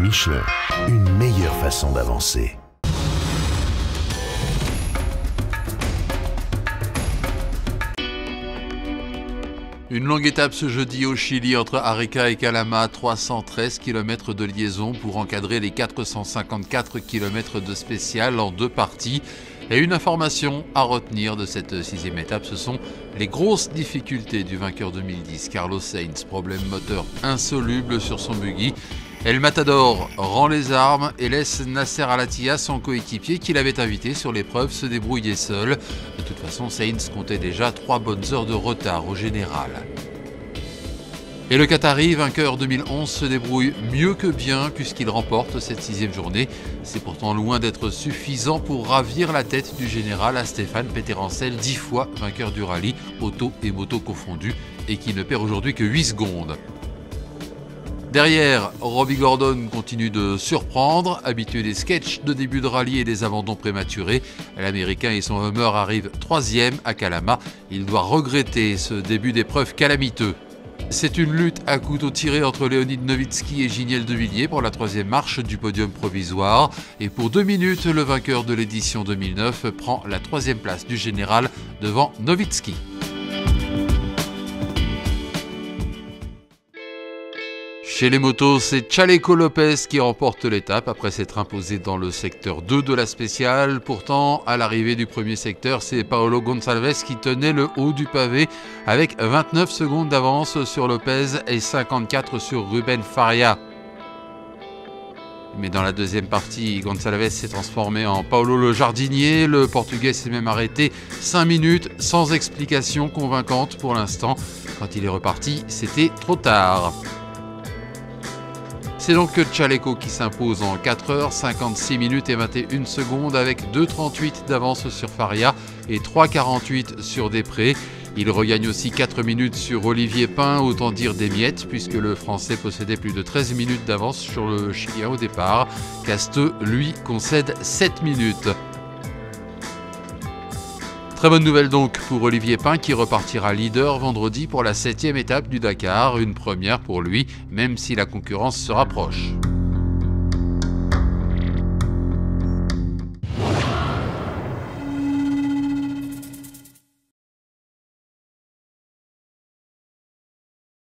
Michelin, une meilleure façon d'avancer. Une longue étape ce jeudi au Chili entre Arica et Calama, 313 km de liaison pour encadrer les 454 km de spécial en deux parties. Et une information à retenir de cette sixième étape, ce sont les grosses difficultés du vainqueur 2010, Carlos Sainz. Problème moteur insoluble sur son buggy. El Matador rend les armes et laisse Nasser Al-Attiyah, son coéquipier qui l'avait invité sur l'épreuve, se débrouiller seul. De toute façon, Sainz comptait déjà 3 bonnes heures de retard au général. Et le Qatari, vainqueur 2011, se débrouille mieux que bien puisqu'il remporte cette sixième journée. C'est pourtant loin d'être suffisant pour ravir la tête du général à Stéphane Peterencel, 10 fois vainqueur du rallye, auto et moto confondus, et qui ne perd aujourd'hui que 8 secondes. Derrière, Robbie Gordon continue de surprendre. Habitué des sketchs de début de rallye et des abandons prématurés, l'Américain et son Hummer arrivent 3e à Calama. Il doit regretter ce début d'épreuve calamiteux. C'est une lutte à couteau tiré entre Leonid Novitsky et Giniel Devilliers pour la 3e marche du podium provisoire. Et pour 2 minutes, le vainqueur de l'édition 2009 prend la 3e place du général devant Novitsky. Chez les motos, c'est Chaleco Lopez qui remporte l'étape après s'être imposé dans le secteur 2 de la spéciale. Pourtant, à l'arrivée du premier secteur, c'est Paolo Gonçalves qui tenait le haut du pavé avec 29 secondes d'avance sur Lopez et 54 sur Ruben Faria. Mais dans la deuxième partie, Gonçalves s'est transformé en Paolo le jardinier. Le Portugais s'est même arrêté 5 minutes sans explication convaincante pour l'instant. Quand il est reparti, c'était trop tard. C'est donc Chaleco qui s'impose en 4 heures, 56 minutes et 21 secondes avec 2,38 d'avance sur Faria et 3,48 sur Després. Il regagne aussi 4 minutes sur Olivier Pain, autant dire des miettes, puisque le Français possédait plus de 13 minutes d'avance sur le Chilien au départ. Casteux, lui, concède 7 minutes. Très bonne nouvelle donc pour Olivier Pain qui repartira leader vendredi pour la 7e étape du Dakar, une première pour lui, même si la concurrence se rapproche.